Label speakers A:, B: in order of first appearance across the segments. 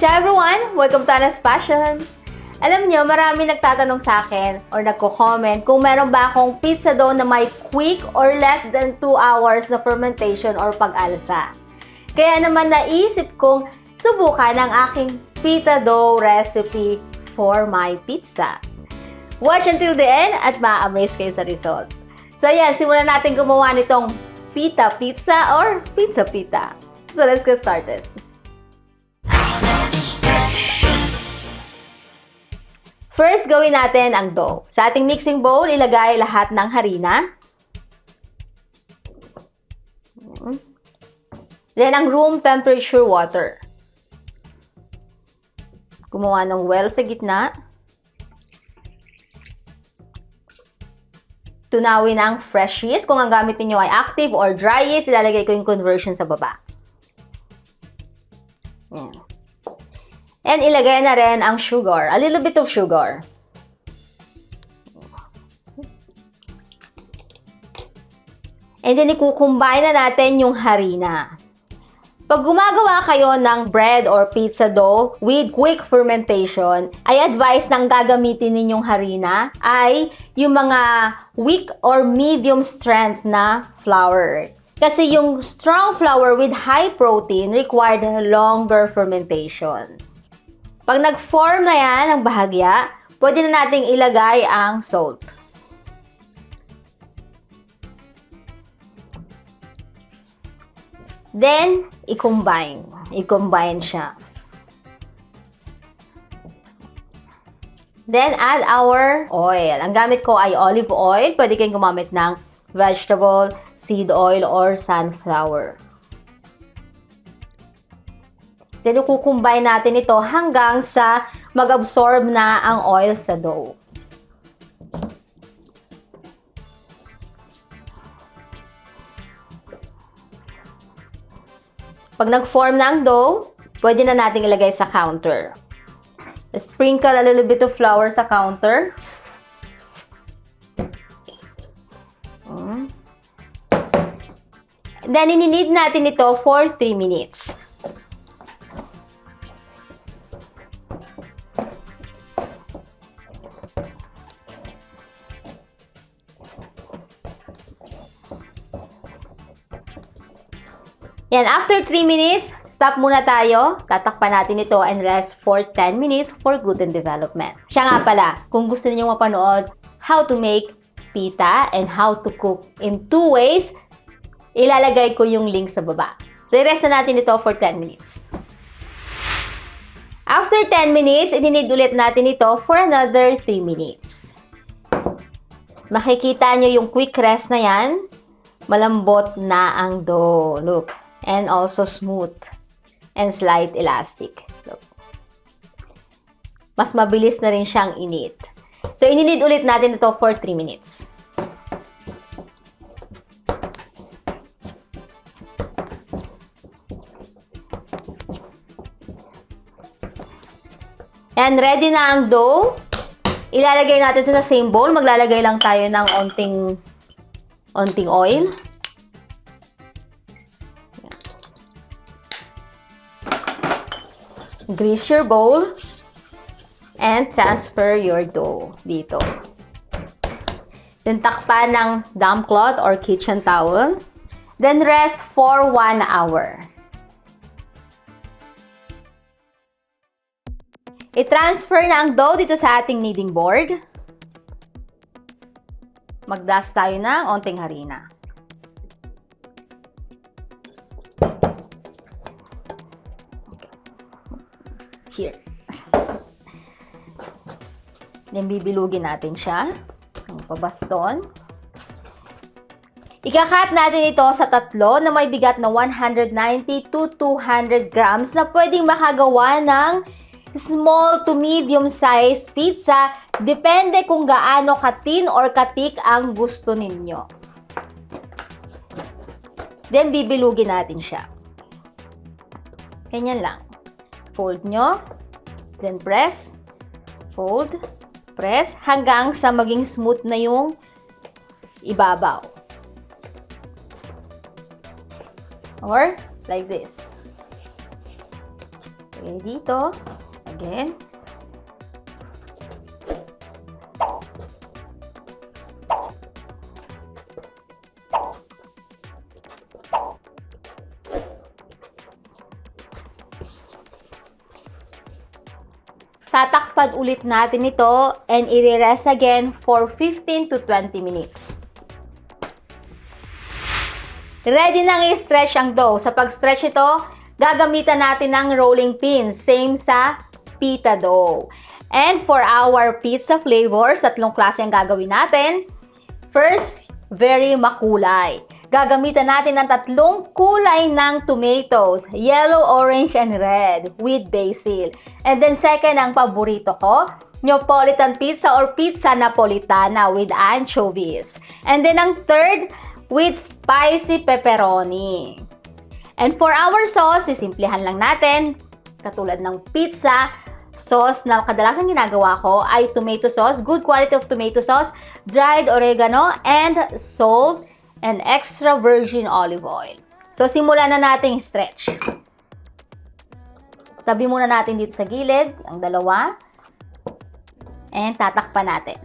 A: Ciao everyone! Welcome to Ana's Passion! Alam nyo, marami nagtatanong sa akin or nagko-comment kung meron ba akong pizza dough na may quick or less than 2 hours na fermentation or pag-alsa. Kaya naman naisip kong subukan ang aking pita dough recipe for my pizza. Watch until the end at ma-amaze kayo sa result. So yan, simulan natin gumawa nitong pita pizza or pizza pita. So let's get started. First, gawin natin ang dough. Sa ating mixing bowl, ilagay lahat ng harina. Then, ang room temperature water. Gumawa ng well sa gitna. Tunawin ang fresh yeast. Kung ang gamit niyo ay active or dry yeast, ilalagay ko yung conversion sa baba. Yan. And ilagay na rin ang sugar. A little bit of sugar. And then, ikukumbine na natin yung harina. Pag gumagawa kayo ng bread or pizza dough with quick fermentation, ay advice ng gagamitin ninyong harina ay yung mga weak or medium strength na flour. Kasi yung strong flour with high protein required longer fermentation. Pag nag-form na yan ang bahagya, pwede na nating ilagay ang salt. Then, i-combine. I-combine siya. Then, add our oil. Ang gamit ko ay olive oil. Pwede kayong gumamit ng vegetable, seed oil, or sunflower. Then, i-combine natin ito hanggang sa mag-absorb na ang oil sa dough. Pag nag-form na ang dough, pwede na natin ilagay sa counter. Sprinkle a little bit of flour sa counter. Then, ininid natin ito for 3 minutes. Yan, after 3 minutes, stop muna tayo. Tatakpan natin ito and rest for 10 minutes for gluten development. Siya nga pala, kung gusto niyo mapanood how to make pita and how to cook in 2 ways, ilalagay ko yung link sa baba. So, i-rest na natin ito for 10 minutes. After 10 minutes, ininid ulit natin ito for another 3 minutes. Makikita nyo yung quick rest na yan. Malambot na ang dough. Look. And also smooth and slight elastic. Look. Mas mabilis na rin siyang init. So, ininid ulit natin ito for 3 minutes. And ready na ang dough. Ilalagay natin sa same bowl. Maglalagay lang tayo ng onting oil. Grease your bowl and transfer your dough dito. Then takpan ng damp cloth or kitchen towel. Then rest for 1 hour. I-transfer na ang dough dito sa ating kneading board. Mag-dust tayo ng onting harina. Here. Then, bibilugin natin siya. Ang pabaston. Ika-cut natin ito sa tatlo na may bigat na 190 to 200 grams na pwedeng makagawa ng small to medium size pizza. Depende kung gaano ka-thin or ka-thick ang gusto ninyo. Then, bibilugin natin siya. Ganyan lang. Fold nyo, then press, fold, press, hanggang sa maging smooth na yung ibabaw. Or, like this. Lagay dito. Again. Tatakpan ulit natin ito and i-rest again for 15 to 20 minutes. Ready nang i-stretch ang dough. Sa pag-stretch ito, gagamitan natin ng rolling pins. Same sa pita dough. And for our pizza flavors, 3 klase ang gagawin natin. First, very makulay. Gagamitan natin ng 3 kulay ng tomatoes, yellow, orange, and red with basil. And then second, ang paborito ko, Neapolitan pizza or pizza napolitana with anchovies. And then ang third, with spicy pepperoni. And for our sauce, sisimplihan lang natin. Katulad ng pizza, sauce na kadalasan ginagawa ko ay tomato sauce, good quality of tomato sauce, dried oregano, and salt, and extra virgin olive oil. So, simulan na nating stretch. Tabi muna natin dito sa gilid, ang dalawa. And tatakpan natin.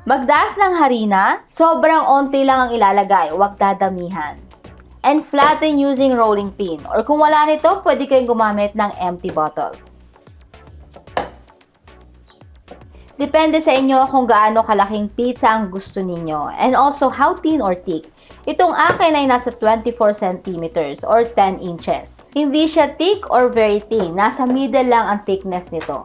A: Magdas ng harina, sobrang onti lang ang ilalagay, huwag dadamihan. And flatten using rolling pin. Or kung wala nito, pwede kayong gumamit ng empty bottle. Depende sa inyo kung gaano kalaking pizza ang gusto ninyo. And also how thin or thick. Itong akin ay nasa 24 centimeters or 10 inches. Hindi siya thick or very thin. Nasa middle lang ang thickness nito.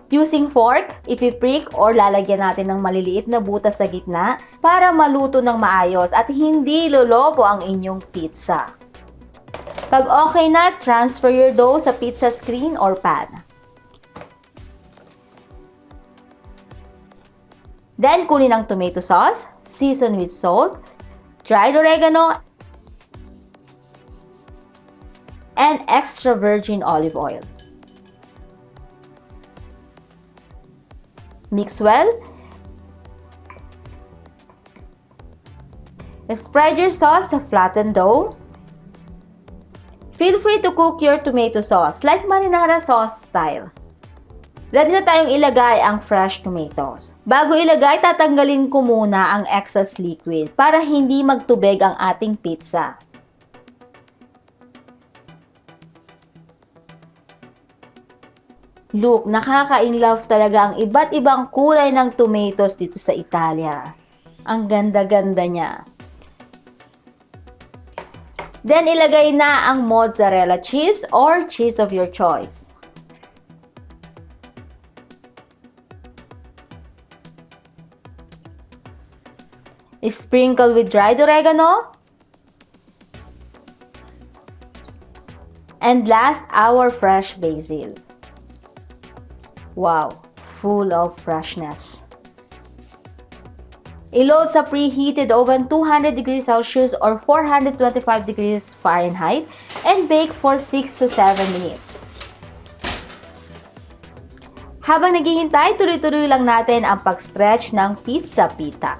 A: Using fork, ipiprick or lalagyan natin ng maliliit na butas sa gitna para maluto ng maayos at hindi lolobo ang inyong pizza. Pag okay na, transfer your dough sa pizza screen or pan. Then, kunin ang tomato sauce, season with salt, dried oregano, and extra virgin olive oil. Mix well. Spread your sauce sa flattened dough. Feel free to cook your tomato sauce like marinara sauce style. Ready na tayong ilagay ang fresh tomatoes. Bago ilagay, tatanggalin ko muna ang excess liquid para hindi magtubig ang ating pizza. Look, nakaka-inlove talaga ang iba't ibang kulay ng tomatoes dito sa Italia. Ang ganda-ganda niya. Then, ilagay na ang mozzarella cheese or cheese of your choice. Sprinkle with dried oregano. And last, our fresh basil. Wow, full of freshness. I-load sa preheated oven 200 degrees Celsius or 425 degrees Fahrenheit and bake for 6 to 7 minutes. Habang naghihintay, tuloy-tuloy lang natin ang pag-stretch ng pizza pita.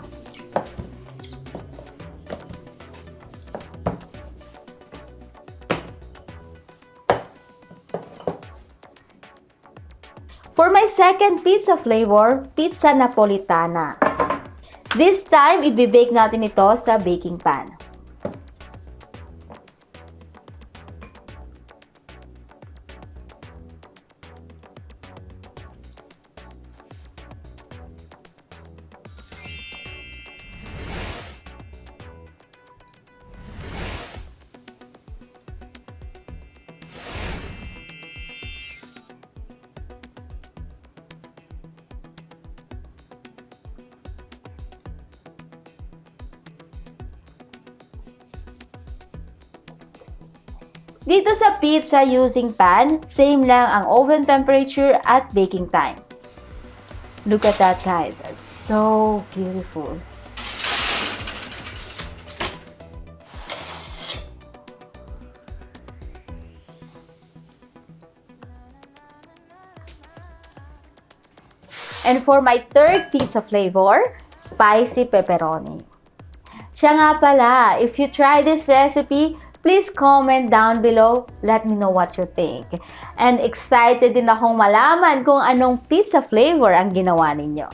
A: For my second pizza flavor, pizza napolitana. This time, i-bake natin ito sa baking pan. Dito sa pizza using pan, same lang ang oven temperature at baking time. Look at that, guys. It's so beautiful. And for my third pizza flavor, spicy pepperoni. Siya nga pala, if you try this recipe, please comment down below. Let me know what you think. And excited din akong malaman kung anong pizza flavor ang ginawa ninyo.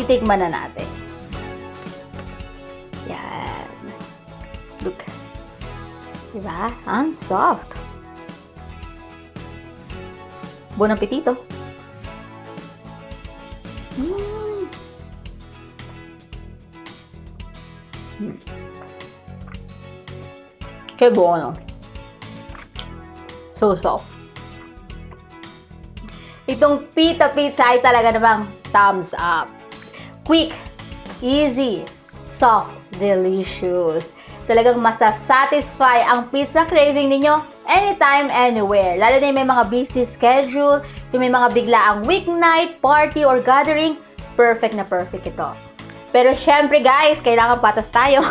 A: Titikman na natin. Yan. Look. Diba? Ang soft. Buon appetito. Che buono. So soft. Itong pita pizza ay talaga namang thumbs up. Quick, easy, soft, delicious. Talagang masasatisfy ang pizza craving ninyo anytime, anywhere. Lalo na yung may mga busy schedule, yung may mga biglaang weeknight, party, or gathering, perfect na perfect ito. Pero syempre guys, kailangan patas tayo.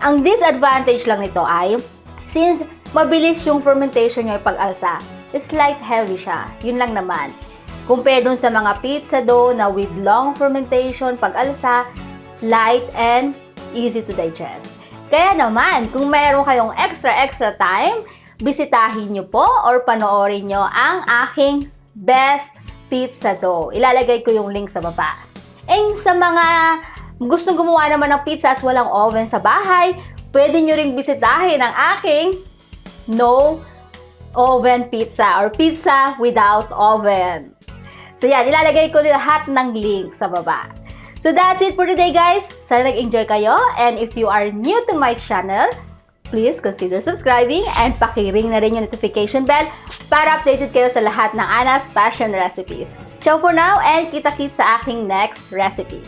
A: Ang disadvantage lang nito ay, since mabilis yung fermentation nyo pag-alsa, slight heavy siya. Yun lang naman. Compare dun sa mga pizza dough na with long fermentation, pag-alsa, light and easy to digest. Kaya naman, kung meron kayong extra time, bisitahin nyo po or panoorin nyo ang aking best pizza dough. Ilalagay ko yung link sa baba. And sa mga gustong gumawa naman ng pizza at walang oven sa bahay, pwede nyo ring bisitahin ang aking no oven pizza or pizza without oven. So yan, ilalagay ko lahat ng link sa baba. So that's it for today guys. Sana nag-enjoy kayo. And if you are new to my channel, please consider subscribing and paki-ring na rin yung notification bell para updated kayo sa lahat ng Ana's Passion Recipes. Ciao for now and kita-kits sa aking next recipe.